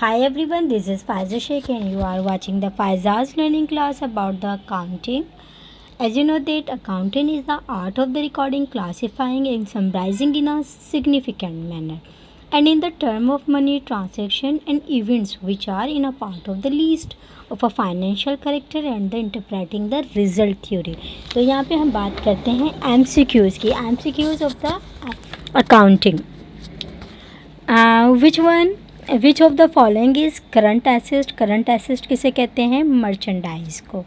Hi everyone, this is Faiza Sheikh and you are watching the Faiza's learning class about the accounting. As you know that accounting is the art of the recording, classifying and summarizing in a significant manner and in the term of money transaction and events which are in a part of the list of a financial character and the interpreting the result theory. तो यहाँ पे हम बात करते हैं MCQs की, MCQs of the accounting. Which of the following is current asset. Current asset किसे कहते हैं? मर्चेंडाइज को.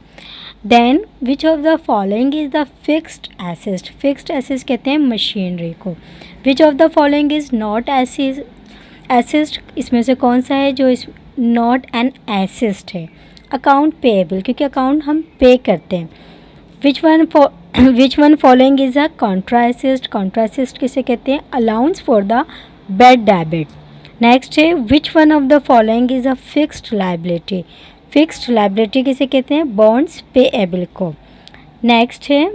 Then which of the following is the fixed asset. Fixed asset कहते हैं मशीनरी को. Which of the following is not asset. इसमें से कौन सा है जो इस नॉट एन एसेट है? अकाउंट पेएबल, क्योंकि अकाउंट हम पे करते हैं. Which one following is a contra asset. Contra asset किसे कहते हैं? Allowance for the bad debit. Next है which one of the following is a fixed liability. Fixed liability किसे कहते हैं? बॉन्ड्स पेएबल को. नेक्स्ट है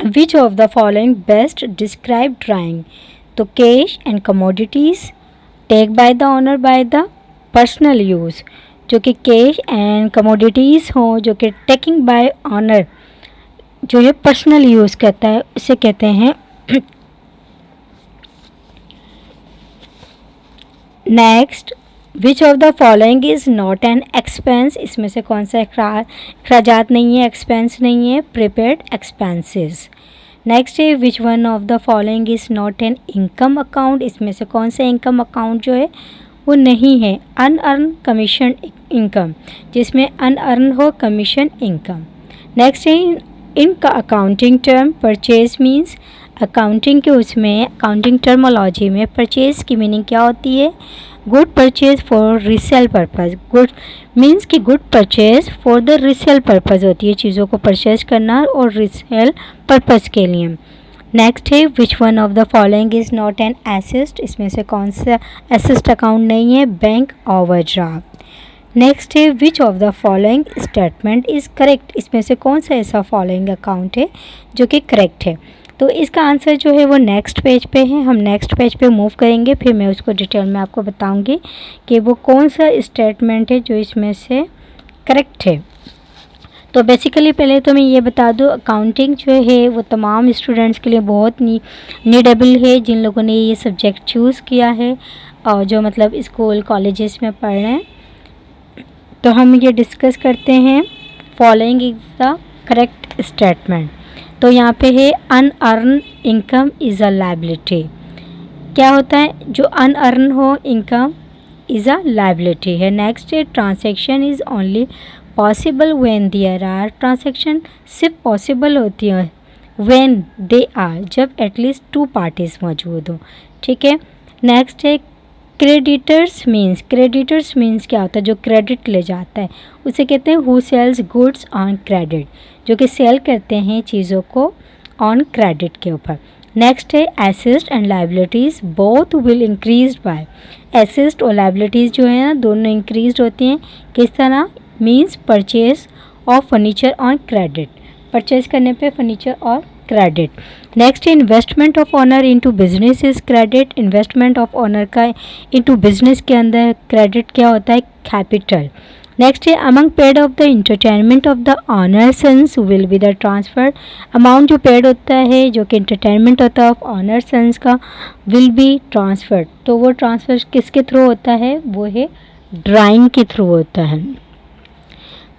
which of the following best describe drawing. तो cash and commodities take by the owner by the personal use. जो कि cash and commodities हो जो कि टेकिंग बाय ऑनर जो ये पर्सनल यूज़ करता है उसे कहते हैं. Next which of the following is not an expense. इसमें से कौन सा अखराजात नहीं है, एक्सपेंस नहीं है? Prepaid expenses. नेक्स्ट है which one of the following is not an income account. इसमें से कौन सा इनकम अकाउंट जो है वो नहीं है? अनअर्न कमीशन इनकम, जिसमें अनअर्न हो कमीशन इनकम. नेक्स्ट है इनका accounting term purchase means. Accounting के उसमें अकाउंटिंग टर्मोलॉजी में परचेज की मीनिंग क्या होती है? Good purchase for resale purpose. Good means कि good purchase for the resale purpose होती है, चीज़ों को परचेज करना और रीसेल पर्पज़ के लिए. नेक्स्ट है which one of the following is not an asset. इसमें से कौन सा एसेट अकाउंट नहीं है? Bank overdraft. नेक्स्ट है which of the following statement is correct. इसमें से कौन सा ऐसा फॉलोइंग अकाउंट है जो कि करेक्ट है? तो इसका आंसर जो है वो नेक्स्ट पेज पे है. हम नेक्स्ट पेज पे मूव करेंगे, फिर मैं उसको डिटेल में आपको बताऊंगी कि वो कौन सा स्टेटमेंट है जो इसमें से करेक्ट है. तो बेसिकली पहले तो मैं ये बता दूँ अकाउंटिंग जो है वो तमाम स्टूडेंट्स के लिए बहुत नीडेबल है जिन लोगों ने ये सब्जेक्ट चूज़ किया है और जो मतलब स्कूल कॉलेजेस में पढ़ रहे हैं. तो हम ये डिस्कस करते हैं following is the correct statement. तो यहाँ पे है unearn income is a liability. क्या होता है? जो अनअर्न हो इनकम इज़ अ लायबिलिटी है. नेक्स्ट है transaction is only possible when there are. Transaction सिर्फ पॉसिबल होती है व्हेन दे आर, जब एटलीस्ट टू पार्टीज मौजूद हो. ठीक है. नेक्स्ट है क्रेडिटर्स मीन्स. क्रेडिटर्स मीन्स क्या होता है? जो क्रेडिट ले जाता है उसे कहते हैं who sells goods on credit, जो कि सेल करते हैं चीज़ों को ऑन क्रेडिट के ऊपर. नेक्स्ट है asset and liabilities both will increase by. Asset और लाइबिलिटीज़ जो है ना दोनों इंक्रीज होती हैं. किस तरह? Means purchase of furniture on credit. Purchase करने पे फर्नीचर और credit. Next investment of owner into business is credit. Investment of owner का इनटू बिजनेस के अंदर क्रेडिट क्या होता है? कैपिटल. नेक्स्ट है among paid of the entertainment of the owner sons will be the transfer. Amount जो paid होता है जो कि इंटरटेनमेंट होता है ऑफ ऑनर सन्स का विल बी ट्रांसफर्ड. तो वो ट्रांसफ़र किसके थ्रू होता है? वो है ड्राइंग के थ्रू होता है.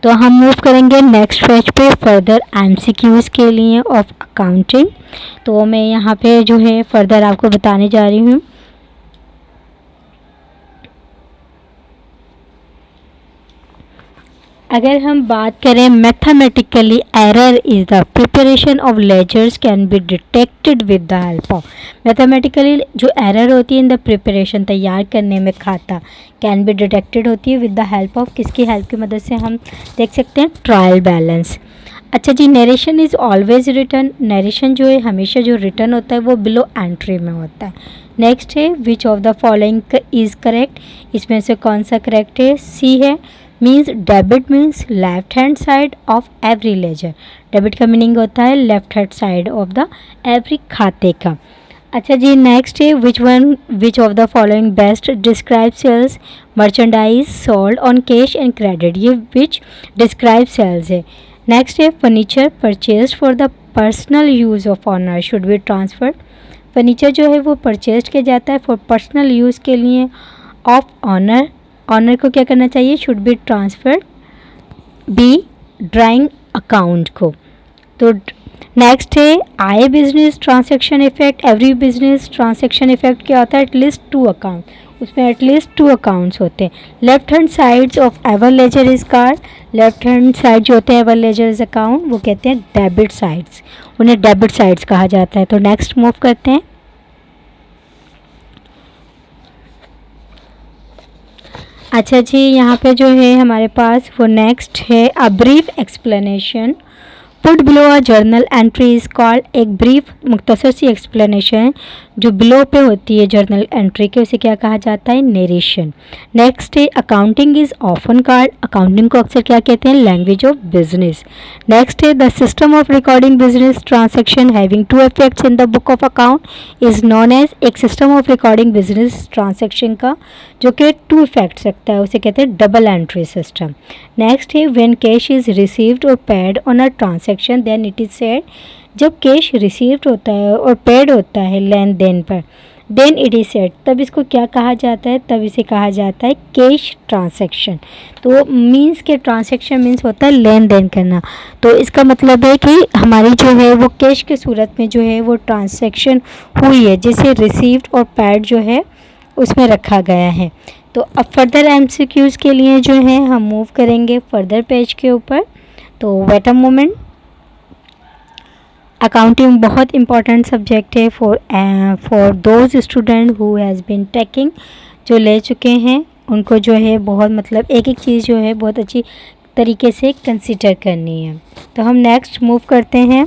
तो हम मूव करेंगे नेक्स्ट पेज पे फर्दर एमसीक्यूज़ के लिए ऑफ अकाउंटिंग. तो मैं यहाँ पे जो है फर्दर आपको बताने जा रही हूँ. अगर हम बात करें mathematically error is the preparation of ledgers can be detected with the help of. Mathematically जो एरर होती है इन द प्रिपरेशन तैयार करने में खाता कैन बी डिटेक्टेड होती है विद द हेल्प ऑफ. किसकी हेल्प की मदद से हम देख सकते हैं? Trial balance. अच्छा जी. Narration is always return. Narration जो है हमेशा जो रिटर्न होता है वो बिलो एंट्री में होता है. नेक्स्ट है which of the following is correct. इसमें से कौन सा करेक्ट है? सी है. Means debit means left hand side of every ledger. Debit का मीनिंग होता है left hand side of the every खाते का. अच्छा जी, नेक्स्ट है which of the following best describe sales merchandise sold on cash and credit, ये which describe sales है। नेक्स्ट है furniture purchase for the personal use of owner should be transferred, furniture जो है वो परचेज किया जाता है फॉर पर्सनल यूज़ के लिए ऑफ ऑनर, ऑनर को क्या करना चाहिए, should be transferred be drawing account को। तो नेक्स्ट है I business transaction effect, every business transaction effect क्या होता है, एटलीस्ट 2 अकाउंट, उसमें एटलीस्ट 2 अकाउंट्स होते हैं। Left hand sides of ever ledger is card, left hand side जो होते हैं एवर लेजर इज अकाउंट वो कहते हैं डेबिट साइड्स, उन्हें डेबिट साइड्स कहा जाता है। तो नेक्स्ट मूव करते हैं। अच्छा जी, यहाँ पे जो है हमारे पास वो नेक्स्ट है a brief explanation put below a journal entry is called, एक ब्रीफ मुख्तसर सी एक्सप्लेनेशन जो बिलो पे होती है जर्नल एंट्री के, उसे क्या कहा जाता है, नरेशन। नेक्स्ट है accounting is often called, accounting को अक्सर क्या कहते हैं, लैंग्वेज ऑफ बिजनेस। नेक्स्ट है the system of recording business transaction having 2 effects in the book of account is known as, एक system of recording business transaction का जो कि 2 इफेक्ट्स रखता है उसे कहते हैं डबल एंट्री सिस्टम। नेक्स्ट है व्हेन कैश इज रिसीव्ड और paid on a transaction then it is said, जब कैश रिसीव्ड होता है और पेड होता है लेन देन पर, देन इट इज सेड, तब इसको क्या कहा जाता है, तब इसे कहा जाता है कैश ट्रांसैक्शन। तो मींस के ट्रांसैक्शन मींस होता है लेन देन करना, तो इसका मतलब है कि हमारी जो है वो कैश के सूरत में जो है वो ट्रांसैक्शन हुई है जिसे रिसीव्ड और पेड जो है उसमें रखा गया है। तो अब फर्दर एमसीक्यूज़ के लिए जो है हम मूव करेंगे फर्दर पेज के ऊपर। तो वेट अ मोमेंट, अकाउंटिंग बहुत इंपॉर्टेंट सब्जेक्ट है for those student who has been taking, जो ले चुके हैं उनको जो है बहुत मतलब एक एक चीज़ जो है बहुत अच्छी तरीके से कंसिडर करनी है। तो हम नेक्स्ट मूव करते हैं।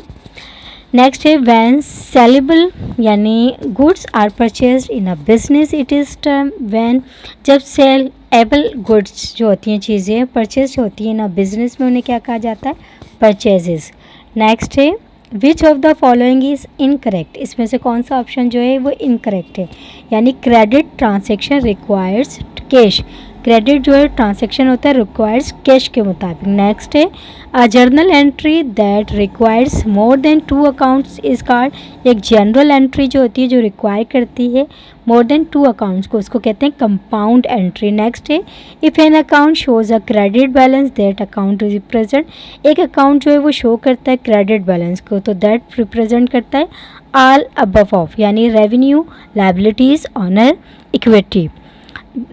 नेक्स्ट है व्हेन सेलेबल यानी goods are purchased in a business it is term when, जब सेल एबल गुड्स जो होती हैं चीज़ें परचेज होती हैं इन अ बिजनेस में उन्हें क्या कहा जाता है, परचेजेस। नेक्स्ट है which of the following is incorrect, इसमें से कौन सा ऑप्शन जो है वो इनकरेक्ट है, यानी credit transaction requires cash, credit जो है ट्रांसैक्शन होता है रिक्वायर्स कैश के मुताबिक। नेक्स्ट है a journal entry that requires more than 2 accounts is called, एक जनरल एंट्री जो होती है जो रिक्वायर करती है मोर देन 2 अकाउंट्स को उसको कहते हैं कंपाउंड एंट्री। नेक्स्ट है if an account shows a credit balance that account represent, एक अकाउंट जो है वो शो करता है क्रेडिट बैलेंस को तो दैट रिप्रेजेंट करता है ऑल अबव ऑफ, यानी revenue, liabilities, owner, equity.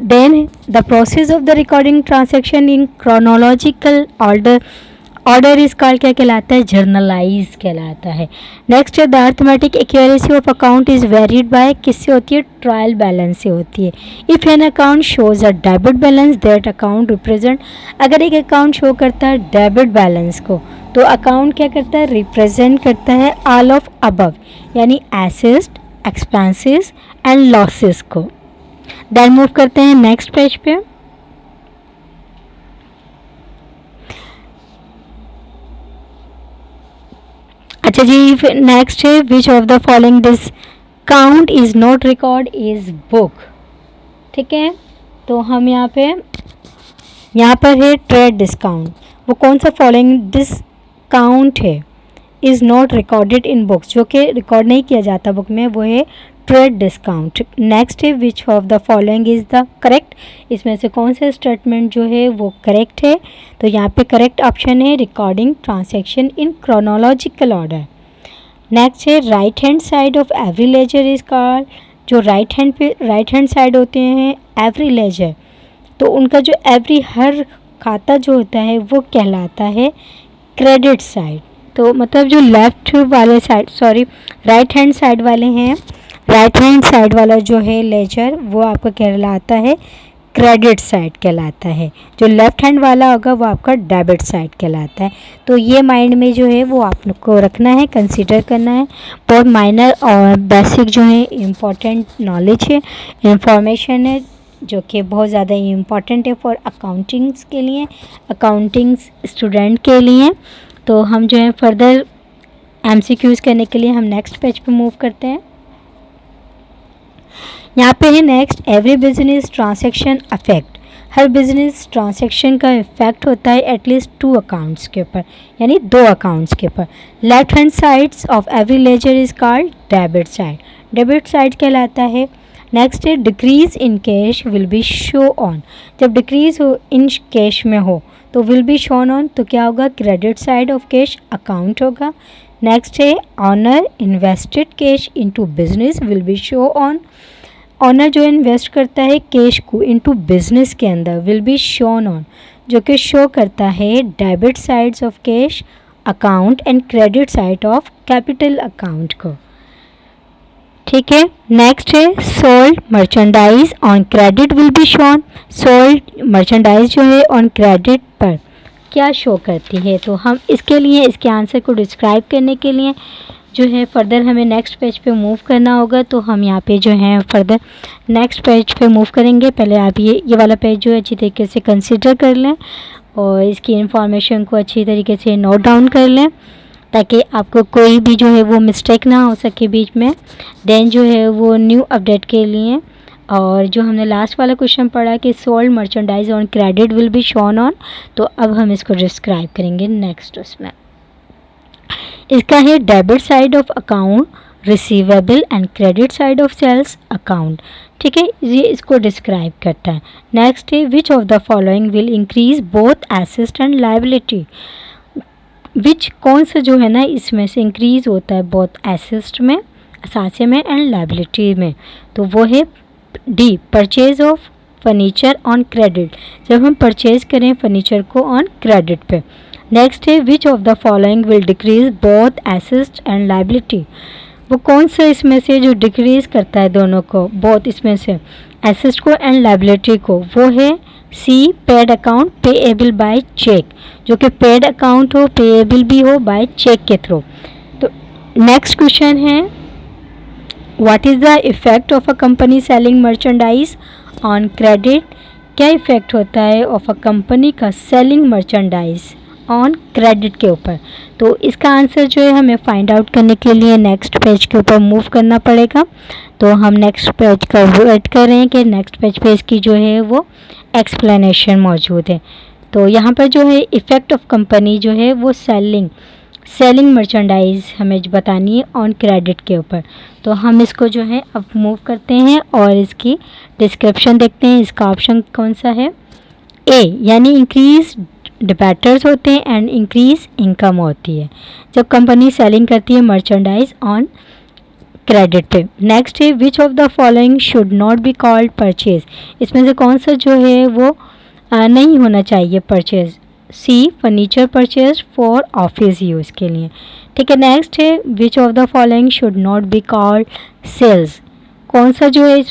Then the process of the recording transaction in chronological order is called क्या कहलाता है, जर्नलाइज कहलाता है। नेक्स्ट है the arithmetic accuracy of account is verified by, किससे होती है, ट्रायल बैलेंस से होती है। If an account shows a debit balance that account represent, अगर एक अकाउंट शो करता है डेबिट बैलेंस को तो अकाउंट क्या करता है, रिप्रेजेंट करता है ऑल ऑफ अबव, यानी एसेट्स, एक्सपेंसेस एंड लॉसेस को। देन मूव करते हैं नेक्स्ट पेज पे। अच्छा जी, नेक्स्ट है which of the following this count is not record is book, ठीक है। तो हम यहाँ पर है ट्रेड डिस्काउंट, वो कौन सा फॉलोइंग दिस काउंट है is not recorded in books, जो कि रिकॉर्ड नहीं किया जाता बुक में, वो है ट्रेड डिस्काउंट। नेक्स्ट है which of the following is the correct, इसमें से कौन सा स्टेटमेंट जो है वो करेक्ट है, तो यहाँ पे करेक्ट ऑप्शन है recording transaction in chronological order. Next है right hand side of every ledger is called, जो राइट हैंड साइड होते हैं एवरी लेजर, तो उनका जो एवरी हर खाता जो होता है वो कहलाता है क्रेडिट साइड। तो मतलब जो लेफ्ट वाले साइड राइट हैंड साइड वाले हैं, राइट हैंड साइड वाला जो है लेजर वो आपका कहलाता है क्रेडिट साइड कहलाता है, जो लेफ्ट हैंड वाला होगा वो आपका डेबिट साइड कहलाता है। तो ये माइंड में जो है वो आपको रखना है, कंसीडर करना है। बहुत माइनर और बेसिक जो है इम्पॉर्टेंट नॉलेज है, इंफॉर्मेशन है जो कि बहुत ज़्यादा इम्पॉर्टेंट है फॉर अकाउंटिंग्स के लिए, अकाउंटिंग्स स्टूडेंट के लिए। तो हम जो है फर्दर एमसीक्यूज़ करने के लिए हम नेक्स्ट पेज पे मूव करते हैं। यहाँ पे है next, every business transaction affect, हर बिजनेस ट्रांजैक्शन का इफेक्ट होता है एटलीस्ट 2 अकाउंट्स के ऊपर, यानी 2 अकाउंट्स के ऊपर। Left hand sides of every ledger is called debit side, debit side कहलाता है। नेक्स्ट है decrease in cash will be show on, जब डिक्रीज हो इन कैश में हो तो विल बी शोन ऑन, तो क्या होगा, credit side of cash account होगा। नेक्स्ट है owner invested cash into business will be show on, owner जो इन्वेस्ट करता है कैश को इनटू बिजनेस के अंदर विल बी शोन ऑन, जो कि शो करता है debit sides of cash account and credit side of capital account को। ठीक है, नेक्स्ट है sold merchandise on credit will be shown, sold merchandise जो है ऑन क्रेडिट पर क्या शो करती है, तो हम इसके लिए इसके आंसर को डिस्क्राइब करने के लिए जो है फर्दर हमें नेक्स्ट पेज पे मूव करना होगा। तो हम यहाँ पे जो है फर्दर नेक्स्ट पेज पे मूव करेंगे। पहले आप ये वाला पेज जो है अच्छी तरीके से कंसिडर कर लें और इसकी इंफॉर्मेशन को अच्छी तरीके से नोट डाउन कर लें ताकि आपको कोई भी जो है वो मिस्टेक ना हो सके बीच में। देन जो है वो न्यू अपडेट के लिए, और जो हमने लास्ट वाला क्वेश्चन पढ़ा कि sold merchandise on credit will be shown on, तो अब हम इसको डिस्क्राइब करेंगे नेक्स्ट उसमें। इसका है debit side of account receivable and credit side of sales account. ठीक है, ये इसको डिस्क्राइब करता है। नेक्स्ट है which of the following will increase both asset and liability, which कौन सा जो है ना इसमें से इंक्रीज होता है बोथ एसेट में, असासे में एंड लायबिलिटी में, तो वो है D purchase of furniture on credit, जब हम परचेज करें फर्नीचर को ऑन क्रेडिट पे। नेक्स्ट है which of the following will decrease both asset and liability, वो कौन सा इसमें से जो डिक्रीज करता है दोनों को, बोथ इसमें से एसेट को एंड लायबिलिटी को, वो है C paid account payable by cheque, जो कि पेड अकाउंट हो पेएबल भी हो बाय चेक के थ्रू। तो नेक्स्ट क्वेश्चन है what is the effect of a company selling merchandise on credit, क्या इफेक्ट होता है ऑफ अ कंपनी का सेलिंग मर्चेंडाइज ऑन क्रेडिट के ऊपर। तो इसका आंसर जो है हमें फाइंड आउट करने के लिए नेक्स्ट पेज के ऊपर मूव करना पड़ेगा। तो हम नेक्स्ट पेज का वेट कर रहे हैं कि नेक्स्ट पेज पे इसकी जो है वो एक्सप्लेनेशन मौजूद है। तो यहाँ पर जो है इफ़ेक्ट ऑफ कंपनी जो है वो सेलिंग मर्चेंडाइज हमें बतानी है ऑन क्रेडिट के ऊपर। तो हम इसको जो है अब मूव करते हैं और इसकी डिस्क्रिप्शन देखते हैं। इसका ऑप्शन कौन सा है, ए, यानी इंक्रीज डिबेटर्स होते हैं एंड इंक्रीज इनकम होती है जब कंपनी सेलिंग करती है मर्चेंडाइज ऑन क्रेडिट पे। नेक्स्ट है which of the following should not be called purchase, इसमें से कौन सा जो है वो नहीं होना चाहिए purchase, C furniture purchase for office use के लिए। ठीक है, नेक्स्ट है which of the following should not be called sales, कौन सा जो है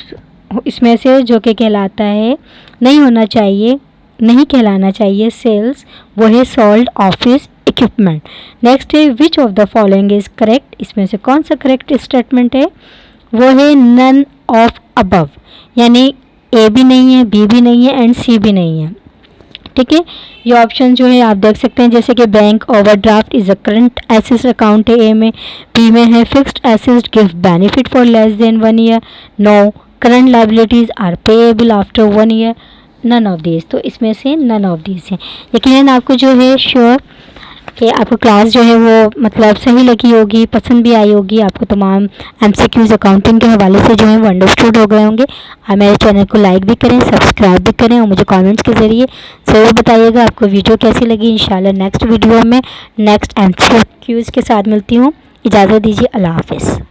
इसमें से जो कि कहलाता है नहीं होना चाहिए, नहीं कहलाना चाहिए सेल्स, वो है सोल्ड ऑफिस इक्विपमेंट। नेक्स्ट है which of the following is correct, इसमें से कौन सा करेक्ट स्टेटमेंट है, वो है नन ऑफ अबव, यानी ए भी नहीं है, बी भी नहीं है एंड सी भी नहीं है। ठीक है, ये ऑप्शन जो है आप देख सकते हैं जैसे कि bank overdraft is a current asset account है ए में, बी में है fixed asset give benefit for less than 1 year, no current liabilities are payable after 1 year, none of these. तो इसमें से नन ऑफ दीज है। यकीनन आपको जो है श्योर कि आपको क्लास जो है वो मतलब सही लगी होगी, पसंद भी आई होगी, आपको तमाम एमसीक्यूज़ अकाउंटिंग के हवाले से जो है वो अंडरस्टूड हो गए होंगे। आप मेरे चैनल को लाइक भी करें, सब्सक्राइब भी करें और मुझे कमेंट्स के ज़रिए ज़रूर बताइएगा आपको वीडियो कैसी लगी। इंशाल्लाह नेक्स्ट वीडियो में नेक्स्ट एमसीक्यूज़ के साथ मिलती हूँ। इजाज़त दीजिए, अल्लाह हाफ़िज़।